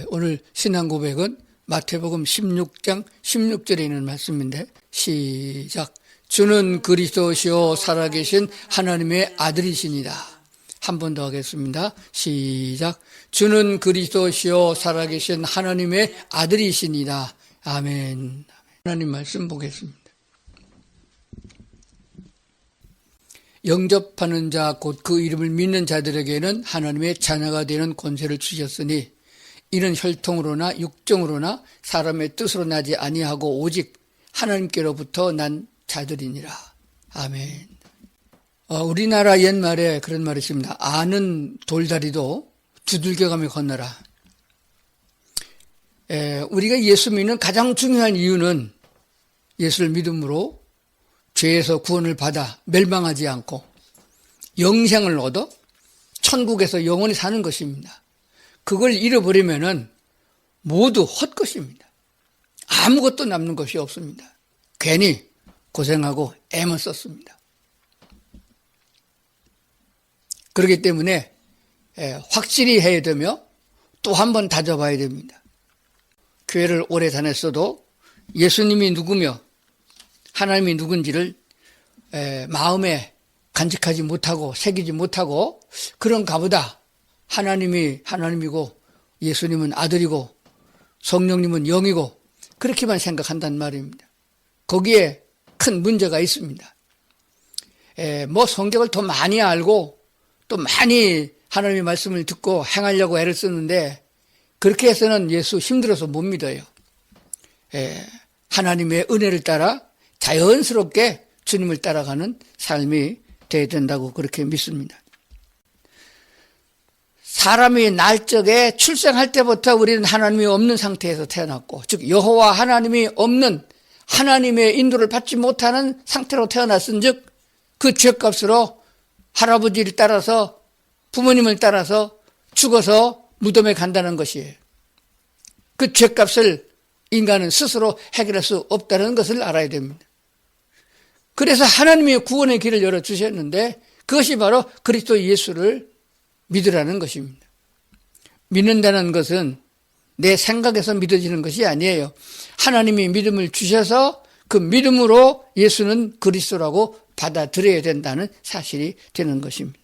오늘 신앙 고백은 마태복음 16장 16절에 있는 말씀인데 시작. 주는 그리스도시요 살아계신 하나님의 아들이시니다. 한 번 더 하겠습니다. 시작. 주는 그리스도시요 살아계신 하나님의 아들이시니다. 아멘. 하나님 말씀 보겠습니다. 영접하는 자 곧 그 이름을 믿는 자들에게는 하나님의 자녀가 되는 권세를 주셨으니 이는 혈통으로나 육정으로나 사람의 뜻으로 나지 아니하고 오직 하나님께로부터 난 자들이니라. 아멘. 우리나라 옛말에 그런 말이 있습니다. 아는 돌다리도 두들겨가며 건너라. 우리가 예수 믿는 가장 중요한 이유는 예수를 믿음으로 죄에서 구원을 받아 멸망하지 않고 영생을 얻어 천국에서 영원히 사는 것입니다. 그걸 잃어버리면은 모두 헛것입니다. 아무것도 남는 것이 없습니다. 괜히 고생하고 애만 썼습니다. 그렇기 때문에 확실히 해야 되며 또 한 번 다져봐야 됩니다. 교회를 오래 다녔어도 예수님이 누구며 하나님이 누군지를 마음에 간직하지 못하고 새기지 못하고 그런가 보다. 하나님이 하나님이고 예수님은 아들이고 성령님은 영이고 그렇게만 생각한단 말입니다. 거기에 큰 문제가 있습니다. 성경을 더 많이 알고 또 많이 하나님의 말씀을 듣고 행하려고 애를 쓰는데 그렇게 해서는 예수 힘들어서 못 믿어요. 하나님의 은혜를 따라 자연스럽게 주님을 따라가는 삶이 돼야 된다고 그렇게 믿습니다. 사람이 날 적에 출생할 때부터 우리는 하나님이 없는 상태에서 태어났고 즉 여호와 하나님이 없는 하나님의 인도를 받지 못하는 상태로 태어났은즉 그 죄값으로 할아버지를 따라서 부모님을 따라서 죽어서 무덤에 간다는 것이에요. 그 죄값을 인간은 스스로 해결할 수 없다는 것을 알아야 됩니다. 그래서 하나님이 구원의 길을 열어주셨는데 그것이 바로 그리스도 예수를 믿으라는 것입니다. 믿는다는 것은 내 생각에서 믿어지는 것이 아니에요. 하나님이 믿음을 주셔서 그 믿음으로 예수는 그리스도라고 받아들여야 된다는 사실이 되는 것입니다.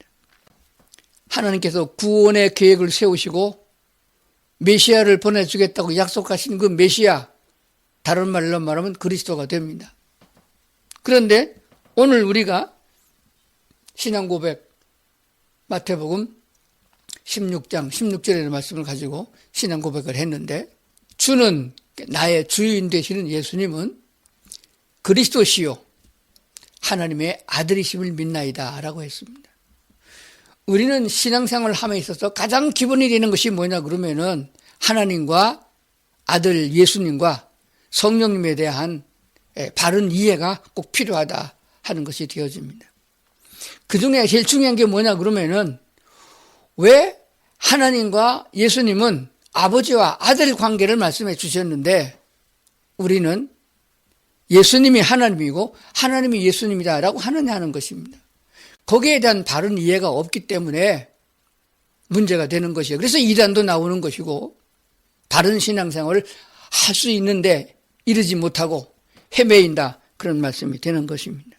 하나님께서 구원의 계획을 세우시고 메시아를 보내주겠다고 약속하신 그 메시아, 다른 말로 말하면 그리스도가 됩니다. 그런데 오늘 우리가 신앙 고백 마태복음 16장 16절의 말씀을 가지고 신앙 고백을 했는데 주는 나의 주인 되시는 예수님은 그리스도시요 하나님의 아들이심을 믿나이다 라고 했습니다. 우리는 신앙생활을 함에 있어서 가장 기본이 되는 것이 뭐냐 그러면은 하나님과 아들 예수님과 성령님에 대한 바른 이해가 꼭 필요하다 하는 것이 되어집니다. 그 중에 제일 중요한 게 뭐냐 그러면은 왜 하나님과 예수님은 아버지와 아들 관계를 말씀해 주셨는데 우리는 예수님이 하나님이고 하나님이 예수님이다라고 하느냐 하는 것입니다. 거기에 대한 바른 이해가 없기 때문에 문제가 되는 것이에요. 그래서 이단도 나오는 것이고 바른 신앙생활을 할 수 있는데 이르지 못하고 헤매인다 그런 말씀이 되는 것입니다.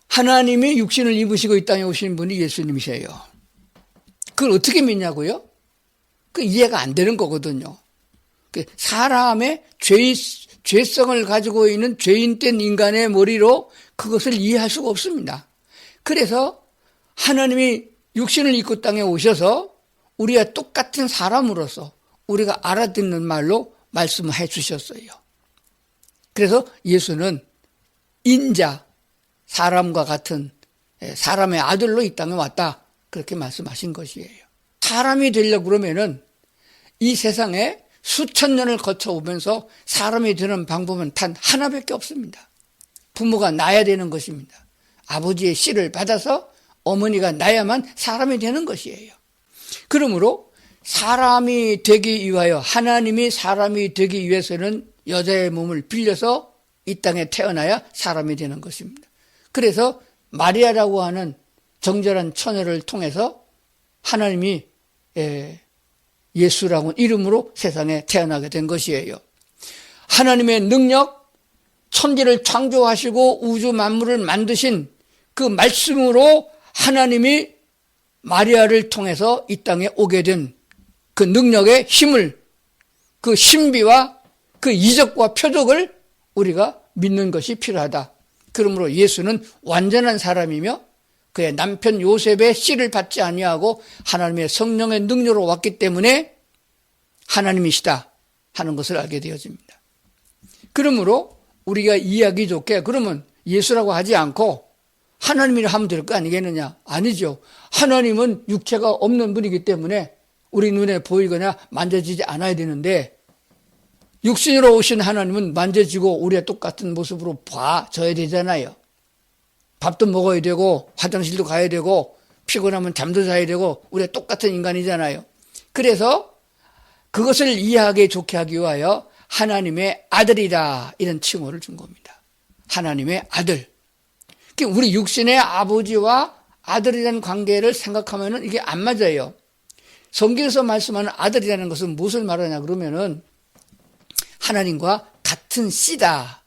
하나님이 육신을 입으시고 이 땅에 오신 분이 예수님이세요. 그걸 어떻게 믿냐고요? 그 이해가 안 되는 거거든요. 사람의 죄성을 가지고 있는 죄인된 인간의 머리로 그것을 이해할 수가 없습니다. 그래서 하나님이 육신을 입고 땅에 오셔서 우리와 똑같은 사람으로서 우리가 알아듣는 말로 말씀해 주셨어요. 그래서 예수는 인자, 사람과 같은 사람의 아들로 이 땅에 왔다. 그렇게 말씀하신 것이에요. 사람이 되려고 그러면은 이 세상에 수천 년을 거쳐오면서 사람이 되는 방법은 단 하나밖에 없습니다. 부모가 낳아야 되는 것입니다. 아버지의 씨를 받아서 어머니가 낳아야만 사람이 되는 것이에요. 그러므로 사람이 되기 위하여 하나님이 사람이 되기 위해서는 여자의 몸을 빌려서 이 땅에 태어나야 사람이 되는 것입니다. 그래서 마리아라고 하는 정결한 처녀를 통해서 하나님이 예수라는 이름으로 세상에 태어나게 된 것이에요. 하나님의 능력, 천지를 창조하시고 우주 만물을 만드신 그 말씀으로 하나님이 마리아를 통해서 이 땅에 오게 된 그 능력의 힘을, 그 신비와 그 이적과 표적을 우리가 믿는 것이 필요하다. 그러므로 예수는 완전한 사람이며 그의 남편 요셉의 씨를 받지 아니하고 하나님의 성령의 능력으로 왔기 때문에 하나님이시다 하는 것을 알게 되어집니다. 그러므로 우리가 이해하기 좋게 그러면 예수라고 하지 않고 하나님이라 하면 될 거 아니겠느냐? 아니죠. 하나님은 육체가 없는 분이기 때문에 우리 눈에 보이거나 만져지지 않아야 되는데 육신으로 오신 하나님은 만져지고 우리와 똑같은 모습으로 봐줘야 되잖아요. 밥도 먹어야 되고 화장실도 가야 되고 피곤하면 잠도 자야 되고 우리가 똑같은 인간이잖아요. 그래서 그것을 이해하기 좋게 하기 위하여 하나님의 아들이다 이런 칭호를 준 겁니다. 하나님의 아들. 우리 육신의 아버지와 아들이라는 관계를 생각하면 이게 안 맞아요. 성경에서 말씀하는 아들이라는 것은 무엇을 말하냐 그러면은 하나님과 같은 씨다,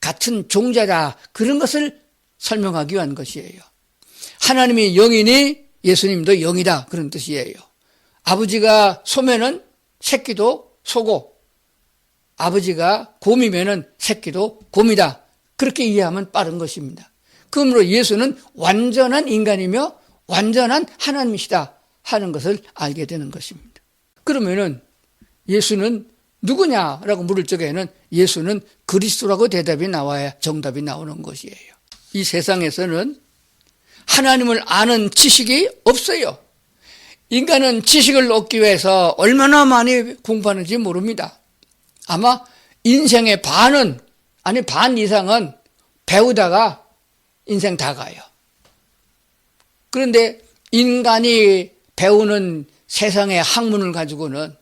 같은 종자다 그런 것을 설명하기 위한 것이에요. 하나님이 영이니 예수님도 영이다 그런 뜻이에요. 아버지가 소면은 새끼도 소고 아버지가 곰이면은 새끼도 곰이다 그렇게 이해하면 빠른 것입니다. 그러므로 예수는 완전한 인간이며 완전한 하나님이시다 하는 것을 알게 되는 것입니다. 그러면은 예수는 누구냐라고 물을 적에는 예수는 그리스도라고 대답이 나와야 정답이 나오는 것이에요. 이 세상에서는 하나님을 아는 지식이 없어요. 인간은 지식을 얻기 위해서 얼마나 많이 공부하는지 모릅니다. 아마 인생의 반은 아니 반 이상은 배우다가 인생 다 가요. 그런데 인간이 배우는 세상의 학문을 가지고는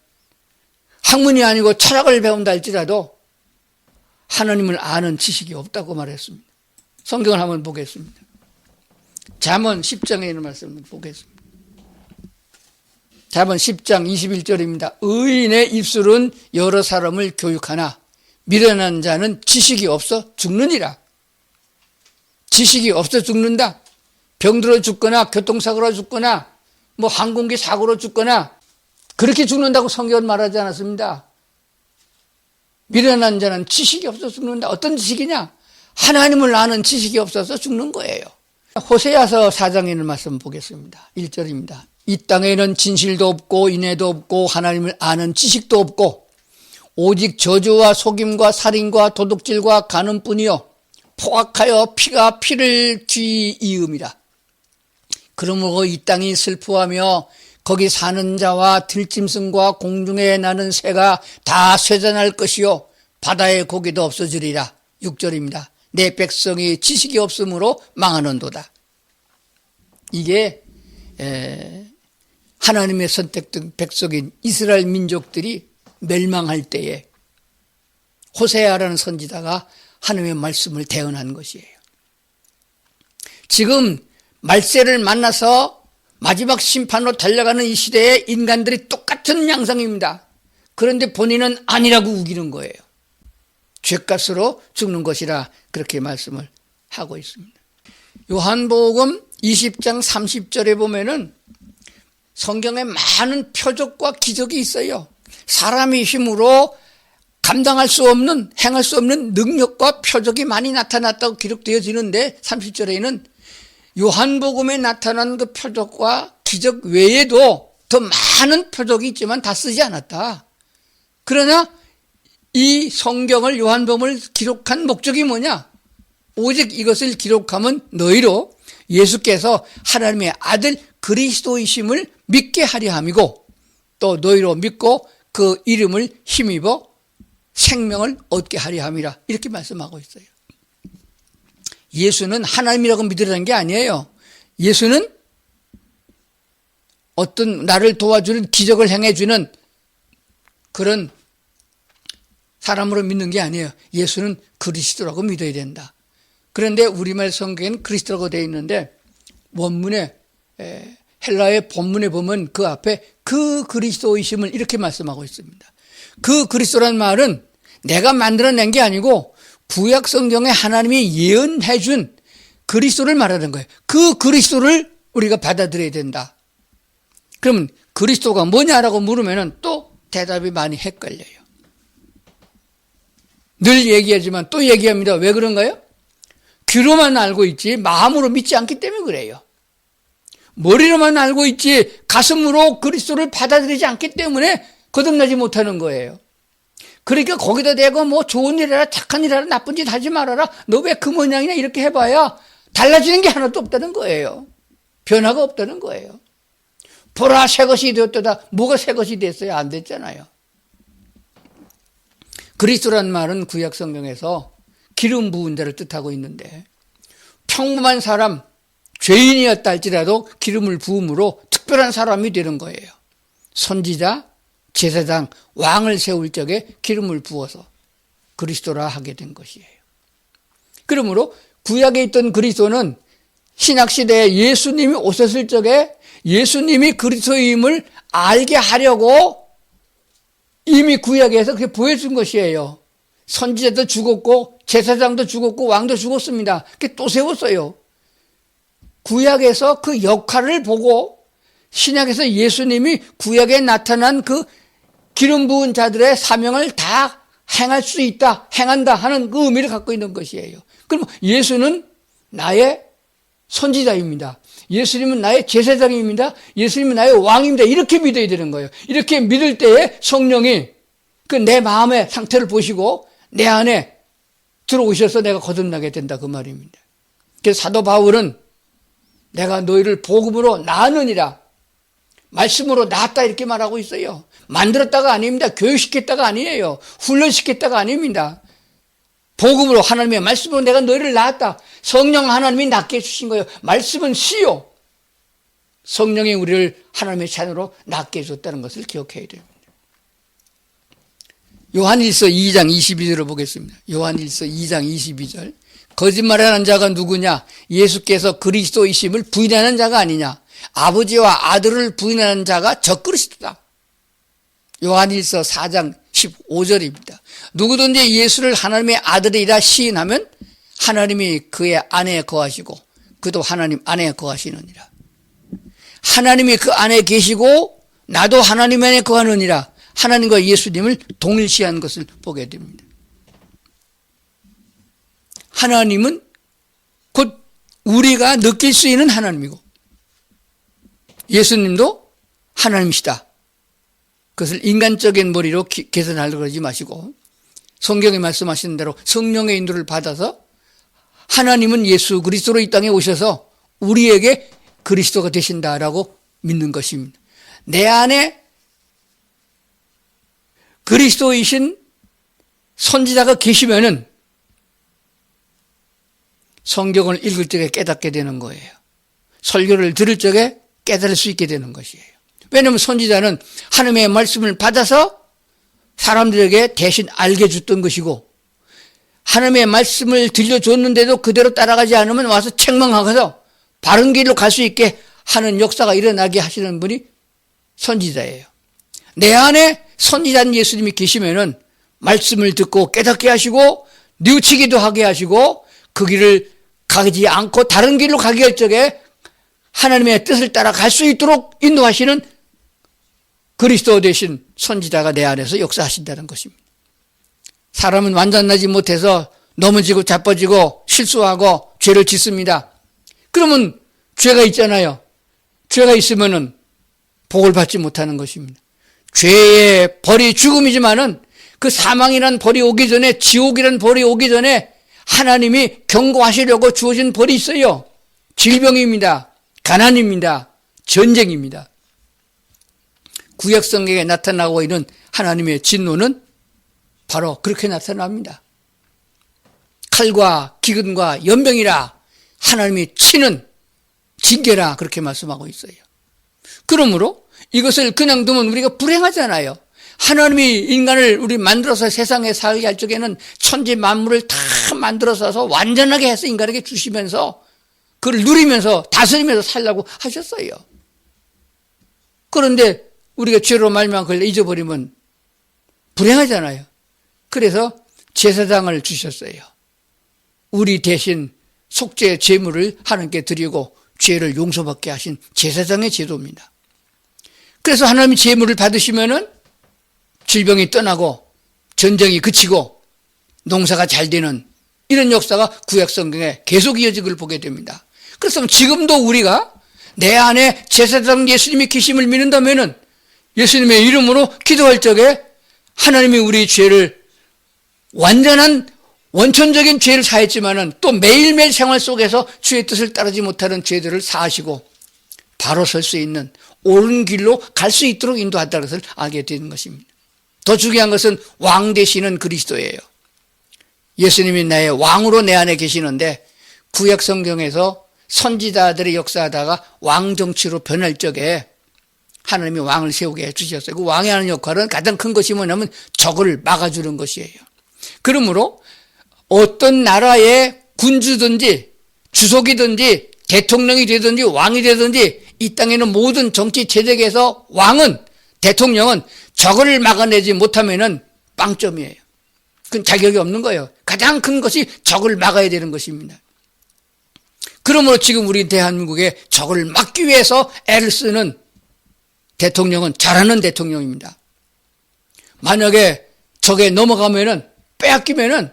학문이 아니고 철학을 배운다 할지라도 하나님을 아는 지식이 없다고 말했습니다. 성경을 한번 보겠습니다. 잠언 10장에 있는 말씀을 보겠습니다. 잠언 10장 21절입니다. 의인의 입술은 여러 사람을 교육하나 미련한 자는 지식이 없어 죽느니라. 지식이 없어 죽는다. 병들어 죽거나 교통사고로 죽거나 뭐 항공기 사고로 죽거나 그렇게 죽는다고 성경은 말하지 않았습니다. 미련한 자는 지식이 없어 죽는다. 어떤 지식이냐? 하나님을 아는 지식이 없어서 죽는 거예요. 호세아서 4장에 있는 말씀 보겠습니다. 1절입니다. 이 땅에는 진실도 없고 인애도 없고 하나님을 아는 지식도 없고 오직 저주와 속임과 살인과 도둑질과 간음뿐이요 포악하여 피가 피를 뒤이음이라. 그러므로 이 땅이 슬퍼하며 거기 사는 자와 들짐승과 공중에 나는 새가 다 쇠잔할 것이요 바다의 고기도 없어지리라. 6절입니다. 내 백성이 지식이 없으므로 망하는도다. 이게 하나님의 선택된 백성인 이스라엘 민족들이 멸망할 때에 호세아라는 선지자가 하나님의 말씀을 대언한 것이에요. 지금 말세를 만나서 마지막 심판으로 달려가는 이 시대에 인간들이 똑같은 양상입니다. 그런데 본인은 아니라고 우기는 거예요. 죄값으로 죽는 것이라 그렇게 말씀을 하고 있습니다. 요한복음 20장 30절에 보면은 성경에 많은 표적과 기적이 있어요. 사람의 힘으로 감당할 수 없는, 행할 수 없는 능력과 표적이 많이 나타났다고 기록되어지는데 30절에는 요한복음에 나타난 그 표적과 기적 외에도 더 많은 표적이 있지만 다 쓰지 않았다. 그러나 이 성경을 요한복음을 기록한 목적이 뭐냐? 오직 이것을 기록하면 너희로 예수께서 하나님의 아들 그리스도이심을 믿게 하려 함이고 또 너희로 믿고 그 이름을 힘입어 생명을 얻게 하려 함이라 이렇게 말씀하고 있어요. 예수는 하나님이라고 믿으라는 게 아니에요. 예수는 어떤 나를 도와주는 기적을 행해주는 그런 사람으로 믿는 게 아니에요. 예수는 그리스도라고 믿어야 된다. 그런데 우리말 성경에는 그리스도라고 되어 있는데 원문에 헬라의 본문에 보면 그 앞에 그 그리스도이심을 이렇게 말씀하고 있습니다. 그 그리스도란 말은 내가 만들어낸 게 아니고 구약 성경에 하나님이 예언해 준 그리스도를 말하는 거예요. 그 그리스도를 우리가 받아들여야 된다. 그러면 그리스도가 뭐냐라고 물으면 또 대답이 많이 헷갈려요. 늘 얘기하지만 또 얘기합니다. 왜 그런가요? 귀로만 알고 있지 마음으로 믿지 않기 때문에 그래요. 머리로만 알고 있지 가슴으로 그리스도를 받아들이지 않기 때문에 거듭나지 못하는 거예요. 그러니까 거기다 대고 뭐 좋은 일 해라, 착한 일 해라, 나쁜 짓 하지 말아라, 너 왜 그 모양이냐 이렇게 해봐야 달라지는 게 하나도 없다는 거예요. 변화가 없다는 거예요. 보라 새 것이 되었다. 뭐가 새 것이 됐어요? 안 됐잖아요. 그리스도란 말은 구약 성경에서 기름 부은 자를 뜻하고 있는데 평범한 사람, 죄인이었다 할지라도 기름을 부음으로 특별한 사람이 되는 거예요. 선지자, 제사장, 왕을 세울 적에 기름을 부어서 그리스도라 하게 된 것이에요. 그러므로 구약에 있던 그리스도는 신약시대에 예수님이 오셨을 적에 예수님이 그리스도임을 알게 하려고 이미 구약에서 그렇게 보여준 것이에요. 선지자도 죽었고 제사장도 죽었고 왕도 죽었습니다. 그게 또 세웠어요. 구약에서 그 역할을 보고 신약에서 예수님이 구약에 나타난 그 기름 부은 자들의 사명을 다 행할 수 있다, 행한다 하는 그 의미를 갖고 있는 것이에요. 그럼 예수는 나의 선지자입니다. 예수님은 나의 제사장입니다. 예수님은 나의 왕입니다. 이렇게 믿어야 되는 거예요. 이렇게 믿을 때에 성령이 그 내 마음의 상태를 보시고 내 안에 들어오셔서 내가 거듭나게 된다 그 말입니다. 그래서 사도 바울은 내가 너희를 복음으로 낳았느니라, 말씀으로 낳았다 이렇게 말하고 있어요. 만들었다가 아닙니다. 교육시켰다가 아니에요. 훈련시켰다가 아닙니다. 복음으로 하나님의 말씀으로 내가 너희를 낳았다. 성령 하나님이 낳게 해주신 거예요. 말씀은 씨요. 성령이 우리를 하나님의 자녀로 낳게 해줬다는 것을 기억해야 됩니다. 요한일서 2장 22절을 보겠습니다. 요한일서 2장 22절. 거짓말하는 자가 누구냐? 예수께서 그리스도이심을 부인하는 자가 아니냐? 아버지와 아들을 부인하는 자가 적그리스도다. 요한일서 4장 15절입니다. 누구든지 예수를 하나님의 아들이라 시인하면 하나님이 그의 안에 거하시고 그도 하나님 안에 거하시느니라. 하나님이 그 안에 계시고 나도 하나님 안에 거하느니라. 하나님과 예수님을 동일시한 것을 보게 됩니다. 하나님은 곧 우리가 느낄 수 있는 하나님이고 예수님도 하나님이시다. 그것을 인간적인 머리로 계산하려고 그러지 마시고 성경에 말씀하시는 대로 성령의 인도를 받아서 하나님은 예수 그리스도로 이 땅에 오셔서 우리에게 그리스도가 되신다라고 믿는 것입니다. 내 안에 그리스도이신 선지자가 계시면은 성경을 읽을 적에 깨닫게 되는 거예요. 설교를 들을 적에 깨달을 수 있게 되는 것이에요. 왜냐하면 선지자는 하나님의 말씀을 받아서 사람들에게 대신 알게 해줬던 것이고 하나님의 말씀을 들려줬는데도 그대로 따라가지 않으면 와서 책망하고서 바른 길로 갈 수 있게 하는 역사가 일어나게 하시는 분이 선지자예요. 내 안에 선지자인 예수님이 계시면은 말씀을 듣고 깨닫게 하시고 뉘우치기도 하게 하시고 그 길을 가지 않고 다른 길로 가게 할 적에 하나님의 뜻을 따라 갈 수 있도록 인도하시는 그리스도 되신 선지자가 내 안에서 역사하신다는 것입니다. 사람은 완전하지 못해서 넘어지고 자빠지고 실수하고 죄를 짓습니다. 그러면 죄가 있잖아요. 죄가 있으면은 복을 받지 못하는 것입니다. 죄의 벌이 죽음이지만은 그 사망이란 벌이 오기 전에 지옥이란 벌이 오기 전에 하나님이 경고하시려고 주어진 벌이 있어요. 질병입니다. 가난입니다. 전쟁입니다. 구약 성경에 나타나고 있는 하나님의 진노는 바로 그렇게 나타납니다. 칼과 기근과 연병이라 하나님이 치는 징계라 그렇게 말씀하고 있어요. 그러므로 이것을 그냥 두면 우리가 불행하잖아요. 하나님이 인간을 우리 만들어서 세상에 살게 할 적에는 천지 만물을 다 만들어서 완전하게 해서 인간에게 주시면서 그걸 누리면서 다스리면서 살라고 하셨어요. 그런데 우리가 죄로 말미암아 그걸 잊어버리면 불행하잖아요. 그래서 제사장을 주셨어요. 우리 대신 속죄 제물을 하나님께 드리고 죄를 용서받게 하신 제사장의 제도입니다. 그래서 하나님이 제물을 받으시면은 질병이 떠나고 전쟁이 그치고 농사가 잘 되는 이런 역사가 구약 성경에 계속 이어지기를 보게 됩니다. 그래서 지금도 우리가 내 안에 제사장 예수님이 계심을 믿는다면은 예수님의 이름으로 기도할 적에 하나님이 우리 죄를 완전한 원천적인 죄를 사했지만은 또 매일매일 생활 속에서 주의 뜻을 따르지 못하는 죄들을 사하시고 바로 설 수 있는 옳은 길로 갈 수 있도록 인도한다는 것을 알게 되는 것입니다. 더 중요한 것은 왕 되시는 그리스도예요. 예수님이 나의 왕으로 내 안에 계시는데 구약 성경에서 선지자들의 역사하다가 왕 정치로 변할 적에 하나님이 왕을 세우게 해주셨어요. 그 왕이 하는 역할은 가장 큰 것이 뭐냐면 적을 막아주는 것이에요. 그러므로 어떤 나라의 군주든지 주석이든지 대통령이 되든지 왕이 되든지 이 땅에는 모든 정치 체제에서 왕은 대통령은 적을 막아내지 못하면은 빵점이에요. 그건 자격이 없는 거예요. 가장 큰 것이 적을 막아야 되는 것입니다. 그러므로 지금 우리 대한민국에 적을 막기 위해서 애를 쓰는 대통령은 잘하는 대통령입니다. 만약에 적에 넘어가면은 빼앗기면은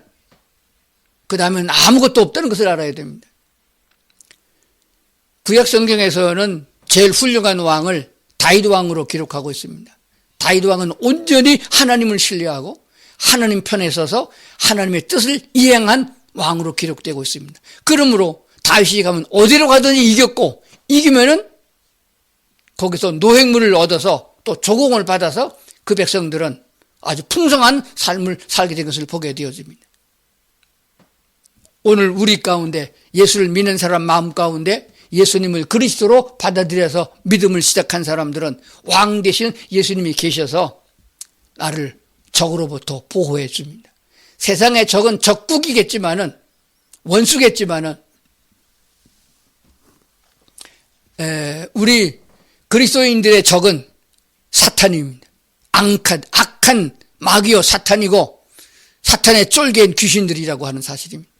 그 다음엔 아무것도 없다는 것을 알아야 됩니다. 구약 성경에서는 제일 훌륭한 왕을 다윗 왕으로 기록하고 있습니다. 다윗 왕은 온전히 하나님을 신뢰하고 하나님 편에 서서 하나님의 뜻을 이행한 왕으로 기록되고 있습니다. 그러므로 다윗이 가면 어디로 가든지 이겼고 이기면은 거기서 노획물을 얻어서 또 조공을 받아서 그 백성들은 아주 풍성한 삶을 살게 된 것을 보게 되어집니다. 오늘 우리 가운데 예수를 믿는 사람 마음 가운데 예수님을 그리스도로 받아들여서 믿음을 시작한 사람들은 왕 대신 예수님이 계셔서 나를 적으로부터 보호해 줍니다. 세상의 적은 적국이겠지만은 원수겠지만은 우리 그리스도인들의 적은 사탄입니다. 악한 마귀요 사탄이고 사탄의 쫄개인 귀신들이라고 하는 사실입니다.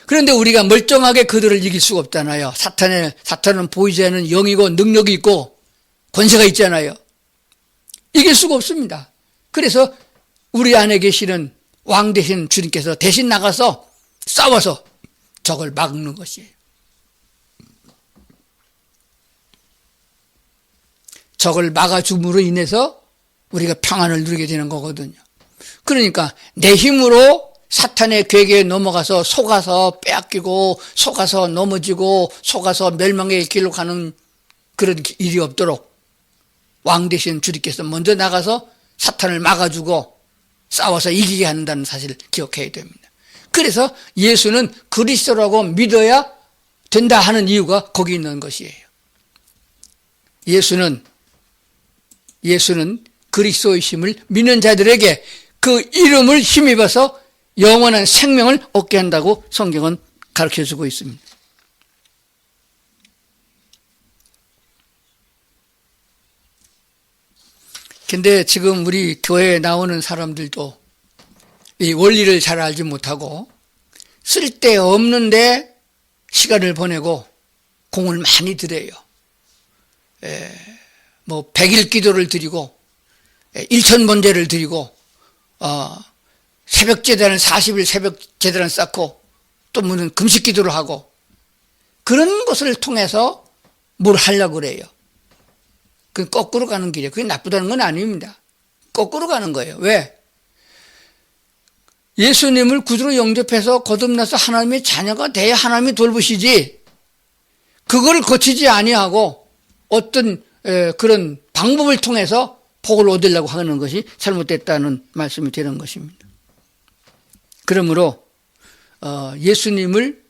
그런데 우리가 멀쩡하게 그들을 이길 수가 없잖아요. 사탄은 보이지 않는 영이고 능력이 있고 권세가 있잖아요. 이길 수가 없습니다. 그래서 우리 안에 계시는 왕 되신 주님께서 대신 나가서 싸워서 적을 막는 것이에요. 적을 막아줌으로 인해서 우리가 평안을 누리게 되는 거거든요. 그러니까 내 힘으로 사탄의 괴계에 넘어가서 속아서 빼앗기고 속아서 넘어지고 속아서 멸망의 길로 가는 그런 일이 없도록 왕 되신 주님께서 먼저 나가서 사탄을 막아주고 싸워서 이기게 한다는 사실을 기억해야 됩니다. 그래서 예수는 그리스도라고 믿어야 된다 하는 이유가 거기 있는 것이에요. 예수는 그리스도이심을 믿는 자들에게 그 이름을 힘입어서 영원한 생명을 얻게 한다고 성경은 가르쳐주고 있습니다. 근데 지금 우리 교회에 나오는 사람들도 이 원리를 잘 알지 못하고 쓸데없는데 시간을 보내고 공을 많이 들여요. 100일 기도를 드리고 1000번제를 드리고 새벽 제단을 40일 새벽 제단을 쌓고 또 무슨 금식 기도를 하고 그런 것을 통해서 뭘 하려고 그래요. 그 거꾸로 가는 길이에요. 그게 나쁘다는 건 아닙니다. 거꾸로 가는 거예요. 왜? 예수님을 구주로 영접해서 거듭나서 하나님의 자녀가 돼야 하나님이 돌보시지 그걸 거치지 아니하고 어떤 그런 방법을 통해서 복을 얻으려고 하는 것이 잘못됐다는 말씀이 되는 것입니다. 그러므로 예수님을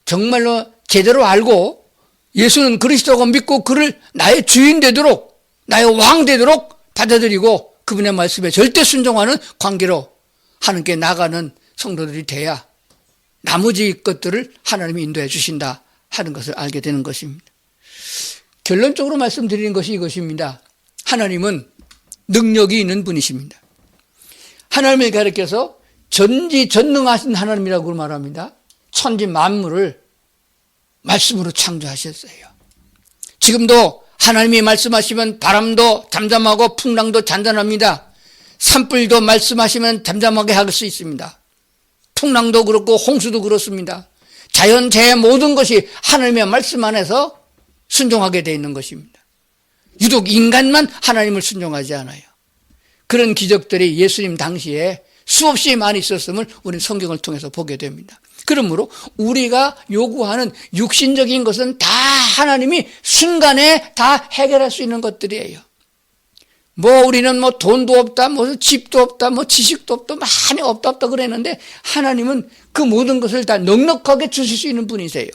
정말로 제대로 알고 예수는 그리스도고 믿고 그를 나의 주인 되도록 나의 왕 되도록 받아들이고 그분의 말씀에 절대 순종하는 관계로 하나님께 나가는 성도들이 돼야 나머지 것들을 하나님이 인도해 주신다 하는 것을 알게 되는 것입니다. 결론적으로 말씀드리는 것이 이것입니다. 하나님은 능력이 있는 분이십니다. 하나님을 가리켜서 전지전능하신 하나님이라고 말합니다. 천지 만물을 말씀으로 창조하셨어요. 지금도 하나님이 말씀하시면 바람도 잠잠하고 풍랑도 잔잔합니다. 산불도 말씀하시면 잠잠하게 할 수 있습니다. 풍랑도 그렇고 홍수도 그렇습니다. 자연재해 모든 것이 하나님의 말씀 안에서 순종하게 되어 있는 것입니다. 유독 인간만 하나님을 순종하지 않아요. 그런 기적들이 예수님 당시에 수없이 많이 있었음을 우리는 성경을 통해서 보게 됩니다. 그러므로 우리가 요구하는 육신적인 것은 다 하나님이 순간에 다 해결할 수 있는 것들이에요. 우리는 돈도 없다, 집도 없다, 지식도 없다, 많이 없다 그랬는데 하나님은 그 모든 것을 다 넉넉하게 주실 수 있는 분이세요.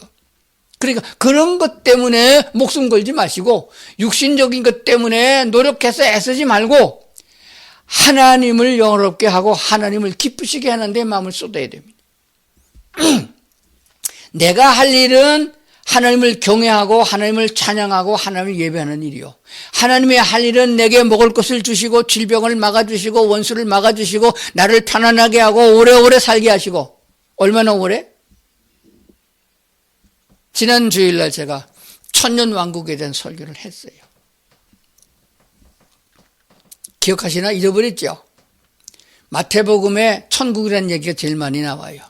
그러니까 그런 것 때문에 목숨 걸지 마시고 육신적인 것 때문에 노력해서 애쓰지 말고 하나님을 영화롭게 하고 하나님을 기쁘시게 하는 데 마음을 쏟아야 됩니다. 내가 할 일은 하나님을 경외하고 하나님을 찬양하고 하나님을 예배하는 일이요. 하나님의 할 일은 내게 먹을 것을 주시고 질병을 막아주시고 원수를 막아주시고 나를 편안하게 하고 오래오래 살게 하시고. 얼마나 오래? 지난 주일날 제가 천년왕국에 대한 설교를 했어요. 기억하시나? 잊어버렸죠? 마태복음에 천국이라는 얘기가 제일 많이 나와요.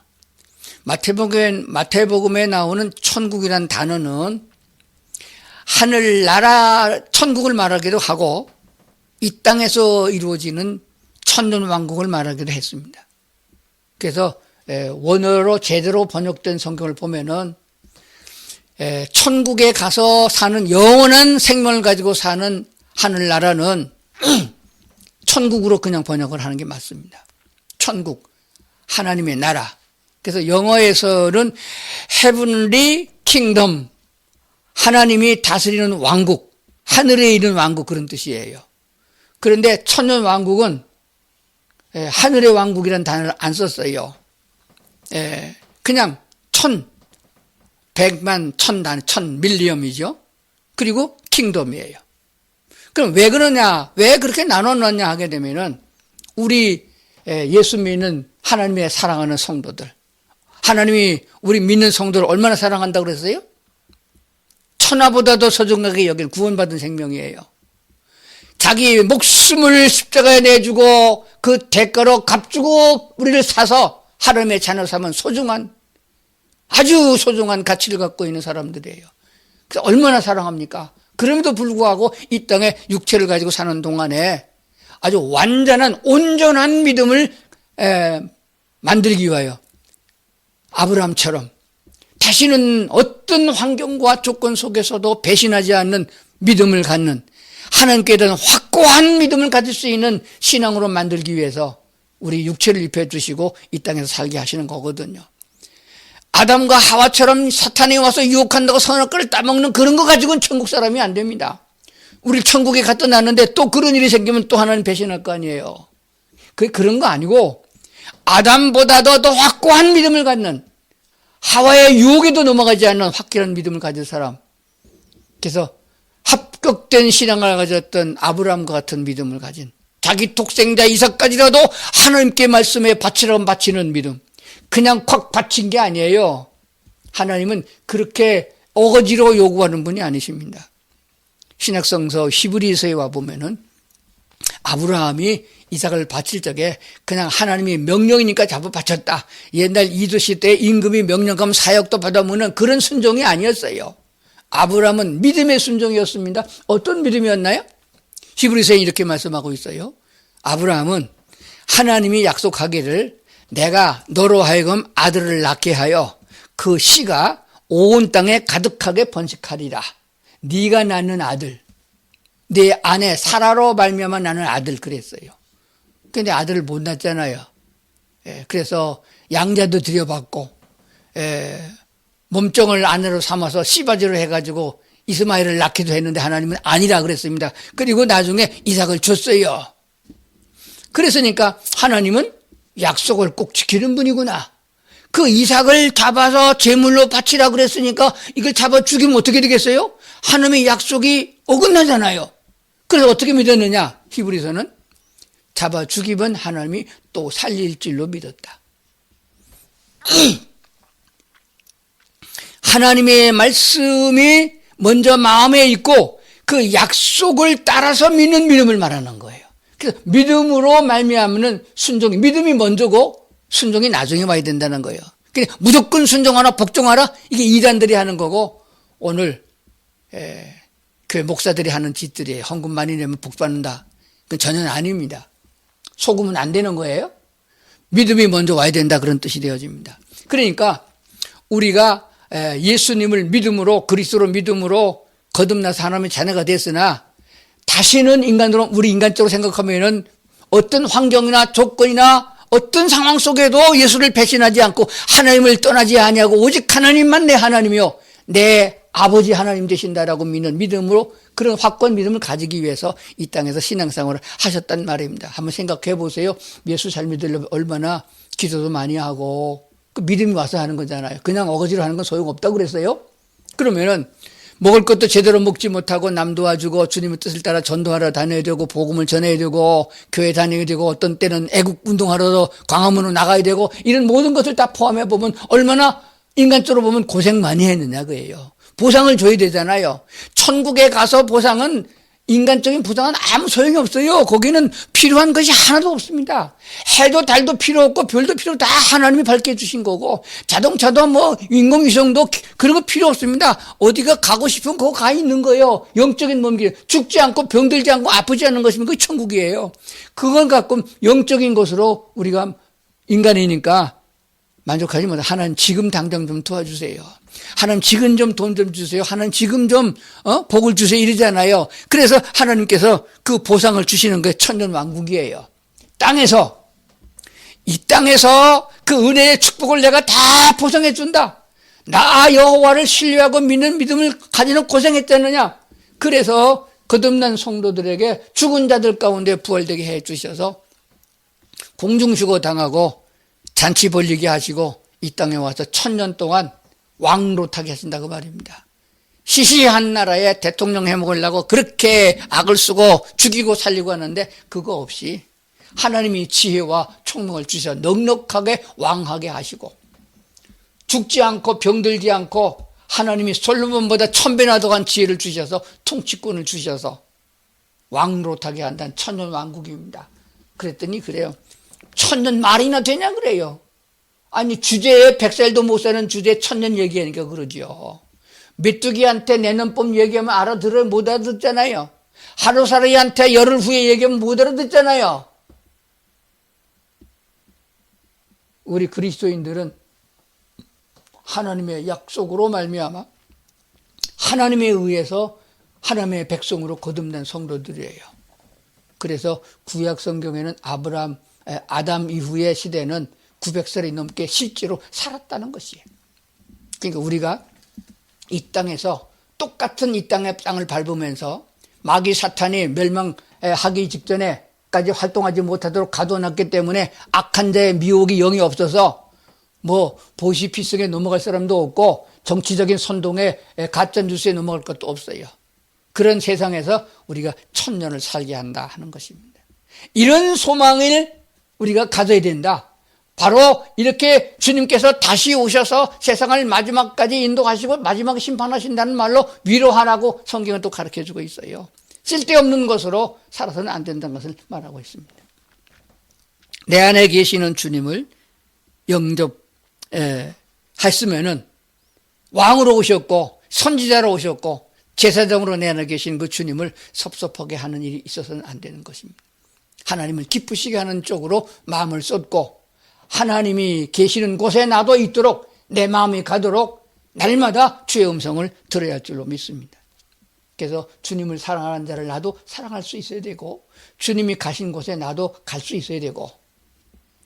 마태복음에 나오는 천국이라는 단어는 하늘나라 천국을 말하기도 하고 이 땅에서 이루어지는 천년왕국을 말하기도 했습니다. 그래서 원어로 제대로 번역된 성경을 보면은 천국에 가서 사는 영원한 생명을 가지고 사는 하늘나라는 천국으로 그냥 번역을 하는 게 맞습니다. 천국, 하나님의 나라. 그래서 영어에서는 Heavenly Kingdom, 하나님이 다스리는 왕국, 하늘에 있는 왕국 그런 뜻이에요. 그런데 천년왕국은 하늘의 왕국이라는 단어를 안 썼어요. 그냥 백만, 천 밀리엄이죠. 그리고 킹덤이에요. 그럼 왜 그러냐, 왜 그렇게 나눠놨냐 하게 되면은 우리 예수 믿는 하나님의 사랑하는 성도들, 하나님이 우리 믿는 성도를 얼마나 사랑한다고 그랬어요? 천하보다도 소중하게 여긴 구원받은 생명이에요. 자기 목숨을 십자가에 내주고 그 대가로 값주고 우리를 사서 하나님의 자녀 삼은 소중한, 아주 소중한 가치를 갖고 있는 사람들이에요. 그래서 얼마나 사랑합니까? 그럼에도 불구하고 이 땅에 육체를 가지고 사는 동안에 아주 완전한 온전한 믿음을 만들기 위하여 아브라함처럼 다시는 어떤 환경과 조건 속에서도 배신하지 않는 믿음을 갖는, 하나님께 대한 확고한 믿음을 가질 수 있는 신앙으로 만들기 위해서 우리 육체를 입혀주시고 이 땅에서 살게 하시는 거거든요. 아담과 하와처럼 사탄이 와서 유혹한다고 선악 과를 따먹는 그런 거 가지고는 천국 사람이 안 됩니다. 우리 천국에 갖다 놨는데 또 그런 일이 생기면 또 하나님 배신할 거 아니에요. 그런 거 아니고 아담보다도 더 확고한 믿음을 갖는, 하와의 유혹에도 넘어가지 않는 확실한 믿음을 가진 사람. 그래서 합격된 신앙을 가졌던 아브라함과 같은 믿음을 가진, 자기 독생자 이삭까지라도 하나님께 말씀에 바치라고 바치는 믿음. 그냥 콱 바친 게 아니에요. 하나님은 그렇게 어거지로 요구하는 분이 아니십니다. 신약성서 히브리서에 와보면은 아브라함이 이삭을 바칠 적에 그냥 하나님이 명령이니까 잡아 바쳤다. 옛날 이도시 때 임금이 명령하면 사역도 받아먹는 그런 순종이 아니었어요. 아브라함은 믿음의 순종이었습니다. 어떤 믿음이었나요? 히브리서에 이렇게 말씀하고 있어요. 아브라함은 하나님이 약속하기를 내가 너로 하여금 아들을 낳게 하여 그 씨가 온 땅에 가득하게 번식하리라. 네가 낳는 아들, 네 아내 사라로 말미암아 나는 아들 그랬어요. 근데 아들을 못 낳잖아요. 그래서 양자도 들여받고 몸종을 아내로 삼아서 씨바지로 해가지고 이스마엘을 낳기도 했는데 하나님은 아니라 그랬습니다. 그리고 나중에 이삭을 줬어요. 그랬으니까 하나님은 약속을 꼭 지키는 분이구나. 그 이삭을 잡아서 제물로 바치라 그랬으니까 이걸 잡아 죽이면 어떻게 되겠어요? 하나님의 약속이 어긋나잖아요. 그래서 어떻게 믿었느냐? 히브리서는 잡아 죽이면 하나님이 또 살릴 줄로 믿었다. 하나님의 말씀이 먼저 마음에 있고 그 약속을 따라서 믿는 믿음을 말하는 거예요. 그래서 믿음으로 말미암는 순종이, 믿음이 먼저고 순종이 나중에 와야 된다는 거예요. 그러니까 무조건 순종하라, 복종하라, 이게 이단들이 하는 거고, 오늘 교회 목사들이 하는 짓들이에요. 헌금 많이 내면 복 받는다. 그건 전혀 아닙니다. 속으면 안 되는 거예요. 믿음이 먼저 와야 된다, 그런 뜻이 되어집니다. 그러니까 우리가 예수님을 믿음으로, 그리스도로 믿음으로 거듭나서 하나님의 자녀가 됐으나 다시는 인간으로, 우리 인간적으로 생각하면은 어떤 환경이나 조건이나 어떤 상황 속에도 예수를 배신하지 않고 하나님을 떠나지 아니하고 오직 하나님만 내 하나님이요 내 아버지 하나님 되신다라고 믿는 믿음으로, 그런 확고한 믿음을 가지기 위해서 이 땅에서 신앙생활을 하셨단 말입니다. 한번 생각해 보세요. 예수 잘 믿으려면 얼마나 기도도 많이 하고, 그 믿음이 와서 하는 거잖아요. 그냥 어거지로 하는 건 소용없다고 그랬어요. 그러면은 먹을 것도 제대로 먹지 못하고 남 도와주고 주님의 뜻을 따라 전도하러 다녀야 되고 복음을 전해야 되고 교회 다녀야 되고 어떤 때는 애국 운동하러 광화문으로 나가야 되고, 이런 모든 것을 다 포함해 보면 얼마나 인간적으로 보면 고생 많이 했느냐 그예요. 보상을 줘야 되잖아요. 천국에 가서 보상은, 인간적인 보상은 아무 소용이 없어요. 거기는 필요한 것이 하나도 없습니다. 해도 달도 필요 없고 별도 필요 없고 다 하나님이 밝혀주신 거고, 자동차도 뭐 인공위성도 그런 거 필요 없습니다. 어디가 가고 싶으면 거기 가 있는 거예요. 영적인 몸이 죽지 않고 병들지 않고 아프지 않는 것이면 그게 천국이에요. 그걸 갖고 영적인 것으로 우리가 인간이니까 만족하지 못해. 하나님 지금 당장 좀 도와주세요. 하나님 지금 좀 돈 좀 주세요. 하나님 지금 좀 복을 주세요 이러잖아요. 그래서 하나님께서 그 보상을 주시는 게 천년왕국이에요. 땅에서, 이 땅에서 그 은혜의 축복을 내가 다 보상해 준다. 나 여호와를 신뢰하고 믿는 믿음을 가지는 고생했잖느냐. 그래서 거듭난 성도들에게 죽은 자들 가운데 부활되게 해 주셔서 공중수고 당하고 잔치 벌리게 하시고 이 땅에 와서 1000년 동안 왕노릇하게 하신다고 말입니다. 시시한 나라에 대통령 해먹으려고 그렇게 악을 쓰고 죽이고 살리고 하는데 그거 없이 하나님이 지혜와 총명을 주셔서 넉넉하게 왕하게 하시고, 죽지 않고 병들지 않고 하나님이 솔로몬보다 1000배나 더한 지혜를 주셔서 통치권을 주셔서 왕노릇하게 한다는 천년 왕국입니다. 그랬더니 그래요. 1000년 말이나 되냐 그래요. 아니 주제에 100살도 못 사는 주제에 1000년 얘기하니까 그러죠. 메뚜기한테 내년봄 얘기하면 알아들어요? 못 알아듣잖아요. 하루살이한테 열흘 후에 얘기하면 못 알아듣잖아요. 우리 그리스도인들은 하나님의 약속으로 말미암아 하나님에 의해서 하나님의 백성으로 거듭난 성도들이에요. 그래서 구약 성경에는 아담 이후의 시대는 900살이 넘게 실제로 살았다는 것이에요. 그러니까 우리가 이 땅에서 똑같은 이 땅의 땅을 밟으면서 마귀 사탄이 멸망하기 직전에까지 활동하지 못하도록 가둬놨기 때문에 악한 자의 미혹이 영이 없어서 뭐 보시피성에 넘어갈 사람도 없고 정치적인 선동에 가짜뉴스에 넘어갈 것도 없어요. 그런 세상에서 우리가 1000년을 살게 한다 하는 것입니다. 이런 소망을 우리가 가져야 된다. 바로 이렇게 주님께서 다시 오셔서 세상을 마지막까지 인도하시고 마지막 심판하신다는 말로 위로하라고 성경은 또 가르쳐주고 있어요. 쓸데없는 것으로 살아서는 안 된다는 것을 말하고 있습니다. 내 안에 계시는 주님을 영접했으면은 왕으로 오셨고 선지자로 오셨고 제사장으로 내 안에 계신 그 주님을 섭섭하게 하는 일이 있어서는 안 되는 것입니다. 하나님을 기쁘시게 하는 쪽으로 마음을 쏟고 하나님이 계시는 곳에 나도 있도록 내 마음이 가도록 날마다 주의 음성을 들어야 할 줄로 믿습니다. 그래서 주님을 사랑하는 자를 나도 사랑할 수 있어야 되고 주님이 가신 곳에 나도 갈 수 있어야 되고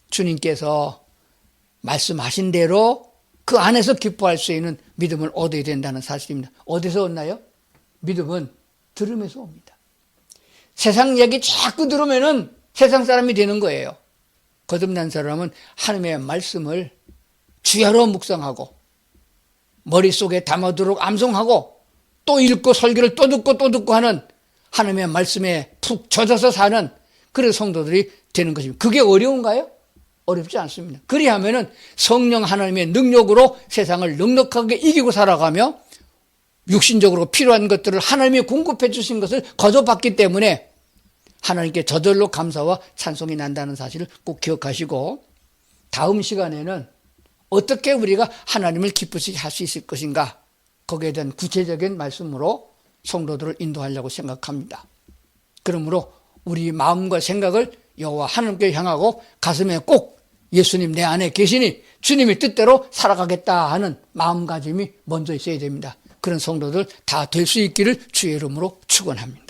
주님께서 말씀하신 대로 그 안에서 기뻐할 수 있는 믿음을 얻어야 된다는 사실입니다. 어디서 얻나요? 믿음은 들음에서 옵니다. 세상 얘기 자꾸 들으면은 세상 사람이 되는 거예요. 거듭난 사람은 하나님의 말씀을 주야로 묵상하고 머릿속에 담아두도록 암송하고 또 읽고 설교를 또 듣고 하는 하나님의 말씀에 푹 젖어서 사는 그런 성도들이 되는 것입니다. 그게 어려운가요? 어렵지 않습니다. 그리하면은 성령 하나님의 능력으로 세상을 넉넉하게 이기고 살아가며 육신적으로 필요한 것들을 하나님이 공급해 주신 것을 거저받기 때문에 하나님께 저절로 감사와 찬송이 난다는 사실을 꼭 기억하시고, 다음 시간에는 어떻게 우리가 하나님을 기쁘시게 할 수 있을 것인가, 거기에 대한 구체적인 말씀으로 성도들을 인도하려고 생각합니다. 그러므로 우리 마음과 생각을 여호와 하나님께 향하고 가슴에 꼭 예수님 내 안에 계시니 주님의 뜻대로 살아가겠다 하는 마음가짐이 먼저 있어야 됩니다. 그런 성도들 다 될 수 있기를 주의 이름으로 축원합니다.